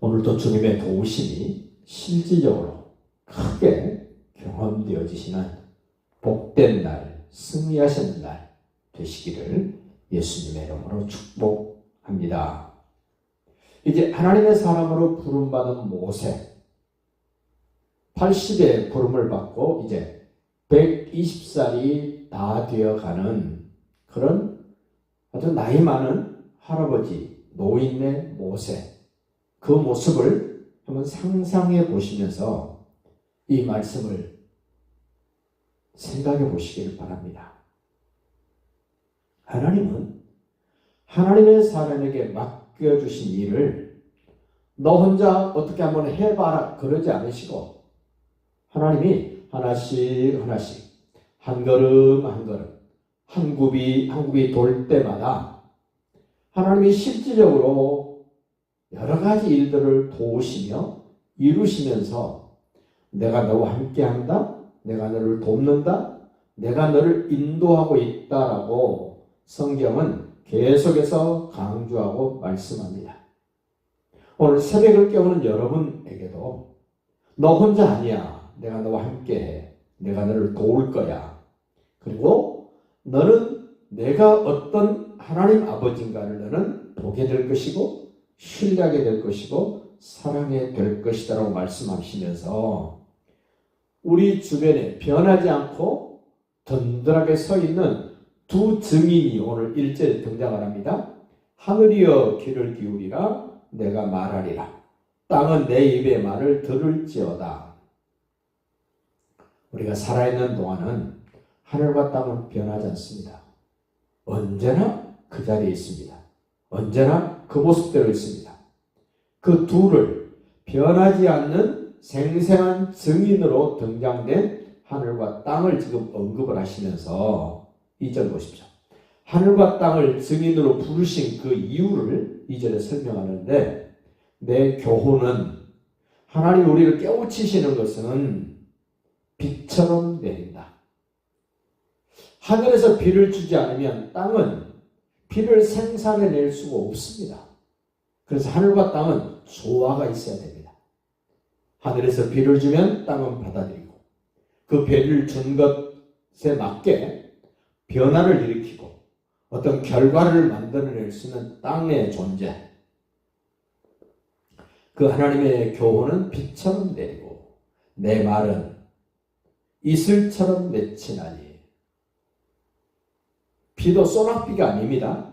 오늘도 주님의 도우심이 실질적으로 크게 경험되어지시는 복된 날, 승리하신 날 되시기를 예수님의 이름으로 축복합니다. 이제 하나님의 사람으로 부름받은 모세, 80의 부름을 받고 이제 120살이 다 되어가는 그런 아주 나이 많은 할아버지, 노인의 모세, 그 모습을 한번 상상해 보시면서 이 말씀을 생각해 보시기를 바랍니다. 하나님은 하나님의 사람에게 맡겨주신 일을 너 혼자 어떻게 한번 해봐라 그러지 않으시고 하나님이 하나씩 하나씩 한 걸음 한 걸음 한 굽이 돌 때마다 하나님이 실질적으로 여러 가지 일들을 도우시며 이루시면서 내가 너와 함께한다, 내가 너를 돕는다, 내가 너를 인도하고 있다라고 성경은 계속해서 강조하고 말씀합니다. 오늘 새벽을 깨우는 여러분에게도 너 혼자 아니야. 내가 너와 함께해. 내가 너를 도울 거야. 그리고 너는 내가 어떤 하나님 아버지인가를 너는 보게 될 것이고 신뢰하게 될 것이고 사랑하게 될 것이다라고 말씀하시면서 우리 주변에 변하지 않고 든든하게 서 있는 두 증인이 오늘 1절에 등장을 합니다. 하늘이여 귀를 기울이라 내가 말하리라. 땅은 내 입의 말을 들을지어다. 우리가 살아있는 동안은 하늘과 땅은 변하지 않습니다. 언제나 그 자리에 있습니다. 언제나 그 모습대로 있습니다. 그 둘을 변하지 않는 생생한 증인으로 등장된 하늘과 땅을 지금 언급을 하시면서 2절 보십시오. 하늘과 땅을 증인으로 부르신 그 이유를 2절에 설명하는데 내 교훈은 하나님 우리를 깨우치시는 것은 비처럼 내린다. 하늘에서 비를 주지 않으면 땅은 비를 생산해낼 수가 없습니다. 그래서 하늘과 땅은 조화가 있어야 됩니다. 하늘에서 비를 주면 땅은 받아들이고 그 비를 준 것에 맞게 변화를 일으키고 어떤 결과를 만들어낼 수 있는 땅의 존재. 그 하나님의 교훈은 비처럼 내리고 내 말은 이슬처럼 맺히나니. 비도 소낙비가 아닙니다.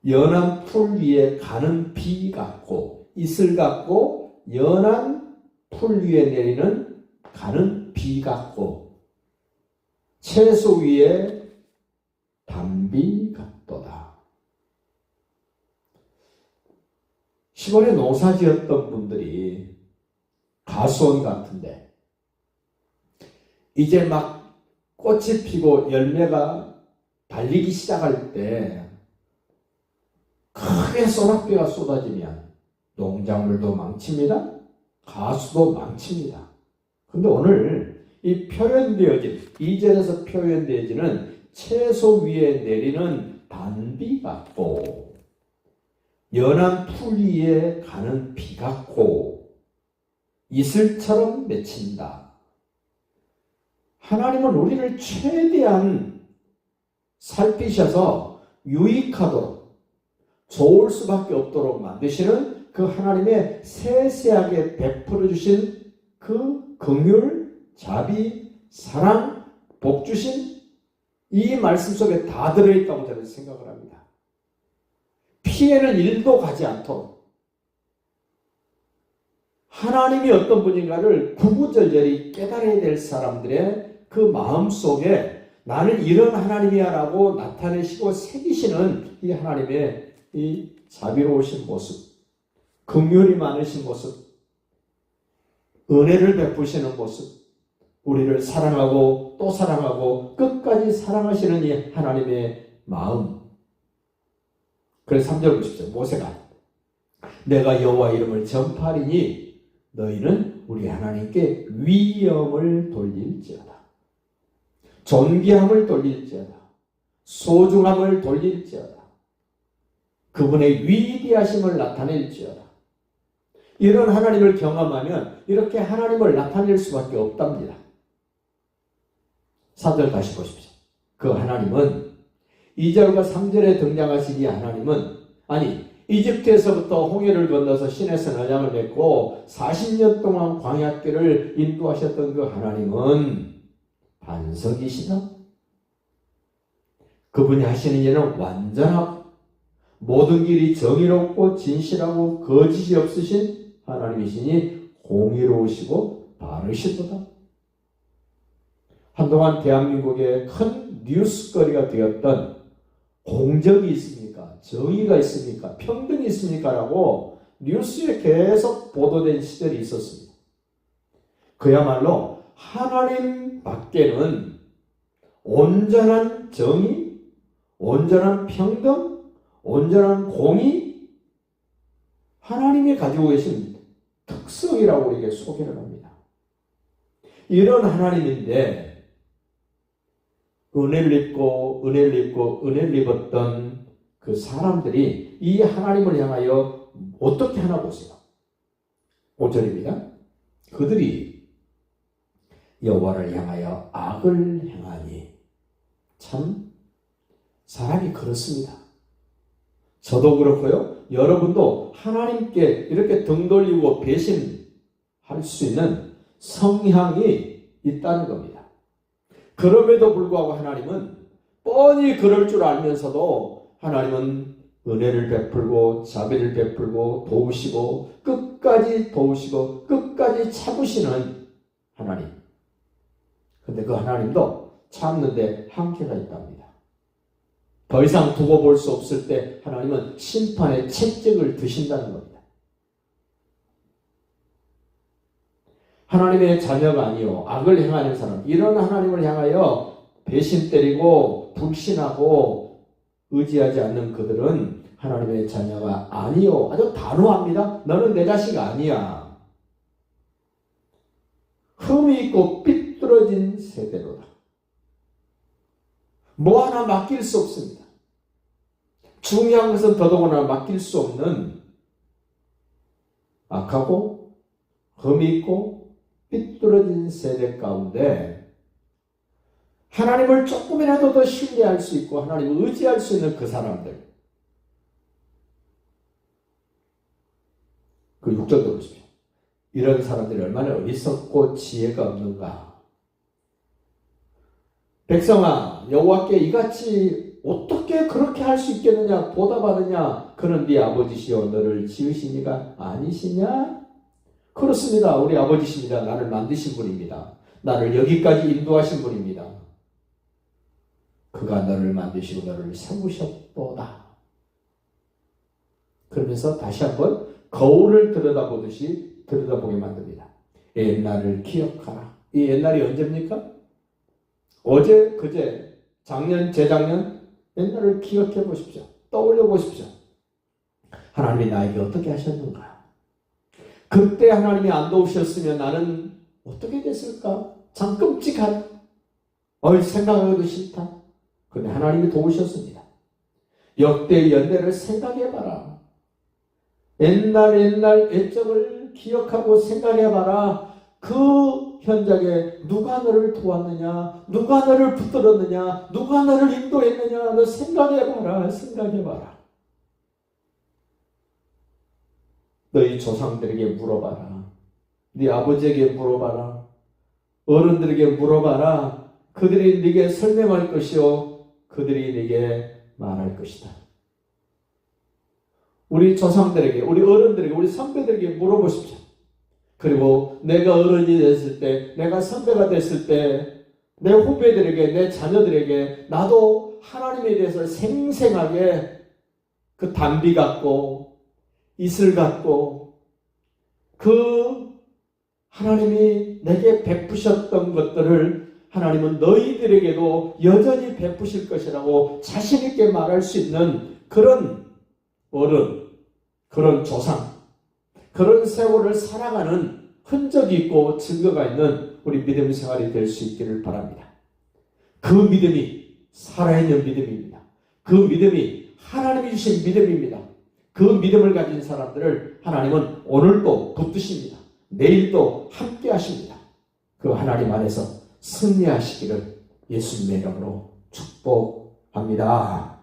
연한 풀 위에 가는 비 같고 이슬 같고 연한 풀 위에 내리는 가는 비 같고 채소 위에 단비 같도다. 시골에 농사 지었던 분들이 가수원 같은데 이제 막 꽃이 피고 열매가 달리기 시작할 때 크게 소낙비가 쏟아지면 농작물도 망칩니다. 가수도 망칩니다. 근데 오늘 이 표현되어진 2절에서 표현되어지는 채소 위에 내리는 단비 같고 연한 풀 위에 가는 비 같고 이슬처럼 맺힌다. 하나님은 우리를 최대한 살피셔서 유익하도록 좋을 수밖에 없도록 만드시는 그 하나님의 세세하게 베풀어 주신 그 긍휼, 자비, 사랑, 복 주신 이 말씀 속에 다 들어있다고 저는 생각을 합니다. 피해는 일도 가지 않도록 하나님이 어떤 분인가를 구구절절히 깨달아야 될 사람들의 그 마음 속에 나는 이런 하나님이야 라고 나타내시고 새기시는 이 하나님의 이 자비로우신 모습, 긍휼이 많으신 모습, 은혜를 베푸시는 모습, 우리를 사랑하고 또 사랑하고 끝까지 사랑하시는 이 하나님의 마음. 그래서 3절 보십시오. 모세가 내가 여호와 이름을 전파하리니 너희는 우리 하나님께 위엄을 돌릴지어다. 존귀함을 돌릴지어다. 소중함을 돌릴지어다. 그분의 위대하심을 나타낼지어다. 이런 하나님을 경험하면 이렇게 하나님을 나타낼 수밖에 없답니다. 4절 다시 보십시오. 그 하나님은 2절과 3절에 등장하신 이 하나님은 이집트에서부터 홍해를 건너서 시내에서 언약을 맺고 40년 동안 광야길을 인도하셨던 그 하나님은 반석이시다. 그분이 하시는 일은 완전하고 모든 길이 정의롭고 진실하고 거짓이 없으신 하나님이시니 공의로우시고 바르시도다. 한동안 대한민국의 큰 뉴스거리가 되었던 공정이 있습니까? 정의가 있습니까? 평등이 있습니까? 라고 뉴스에 계속 보도된 시절이 있었습니다. 그야말로 하나님 밖에는 온전한 정의, 온전한 평등, 온전한 공의, 하나님이 가지고 계신 특성이라고 우리에게 소개를 합니다. 이런 하나님인데 은혜를 입고 입었던 그 사람들이 이 하나님을 향하여 어떻게 하나 보세요. 5절입니다. 그들이 여호와를 향하여 악을 행하니. 참 사람이 그렇습니다. 저도 그렇고요. 여러분도 하나님께 이렇게 등 돌리고 배신할 수 있는 성향이 있다는 겁니다. 그럼에도 불구하고 하나님은 뻔히 그럴 줄 알면서도 하나님은 은혜를 베풀고 자비를 베풀고 도우시고 끝까지 도우시고 끝까지 참으시는 하나님. 근데 그 하나님도 참는데 한계가 있답니다. 더 이상 두고 볼 수 없을 때 하나님은 심판의 채찍을 드신다는 겁니다. 하나님의 자녀가 아니요 악을 행하는 사람, 이런 하나님을 향하여 배신 때리고 불신하고 의지하지 않는 그들은 하나님의 자녀가 아니요. 아주 단호합니다. 너는 내 자식 아니야. 흠이 있고 삐뚤어진 세대로다. 뭐 하나 맡길 수 없습니다. 중요한 것은 더더구나 맡길 수 없는 악하고 흠이 있고 삐뚤어진 세대 가운데 하나님을 조금이라도 더 신뢰할 수 있고 하나님을 의지할 수 있는 그 사람들. 그 6절도 보십시오. 이런 사람들이 얼마나 어리석고 지혜가 없는가. 백성아, 여호와께 이같이 어떻게 그렇게 할 수 있겠느냐 보답하느냐. 그는 네 아버지시여 너를 지으시니가 아니시냐? 그렇습니다. 우리 아버지십니다. 나를 만드신 분입니다. 나를 여기까지 인도하신 분입니다. 그가 너를 만드시고 너를 세우셨도다. 그러면서 다시 한번 거울을 들여다보듯이 들여다보게 만듭니다. 옛날을 기억하라. 이 옛날이 언제입니까? 어제, 그제, 작년, 재작년 옛날을 기억해 보십시오. 떠올려 보십시오. 하나님이 나에게 어떻게 하셨는가? 그때 하나님이 안 도우셨으면 나는 어떻게 됐을까? 참 끔찍한, 생각하기도 싫다. 근데 하나님이 도우셨습니다. 역대 연대를 생각해봐라. 옛날 옛적을 기억하고 생각해봐라. 그 현장에 누가 너를 도왔느냐? 누가 너를 붙들었느냐? 누가 너를 인도했느냐? 너 생각해봐라. 너희 조상들에게 물어봐라. 네 아버지에게 물어봐라. 어른들에게 물어봐라. 그들이 네게 설명할 것이요 그들이 네게 말할 것이다. 우리 조상들에게, 우리 어른들에게, 우리 선배들에게 물어보십시오. 그리고 내가 어른이 됐을 때, 내가 선배가 됐을 때, 내 후배들에게, 내 자녀들에게 나도 하나님에 대해서 생생하게 그 단비 같고 이슬 같고 그 하나님이 내게 베푸셨던 것들을 하나님은 너희들에게도 여전히 베푸실 것이라고 자신 있게 말할 수 있는 그런 어른, 그런 조상, 그런 세월을 살아가는 흔적이 있고 증거가 있는 우리 믿음 생활이 될 수 있기를 바랍니다. 그 믿음이 살아있는 믿음입니다. 그 믿음이 하나님이 주신 믿음입니다. 그 믿음을 가진 사람들을 하나님은 오늘도 붙드십니다. 내일도 함께 하십니다. 그 하나님 안에서 승리하시기를 예수님의 이름으로 축복합니다.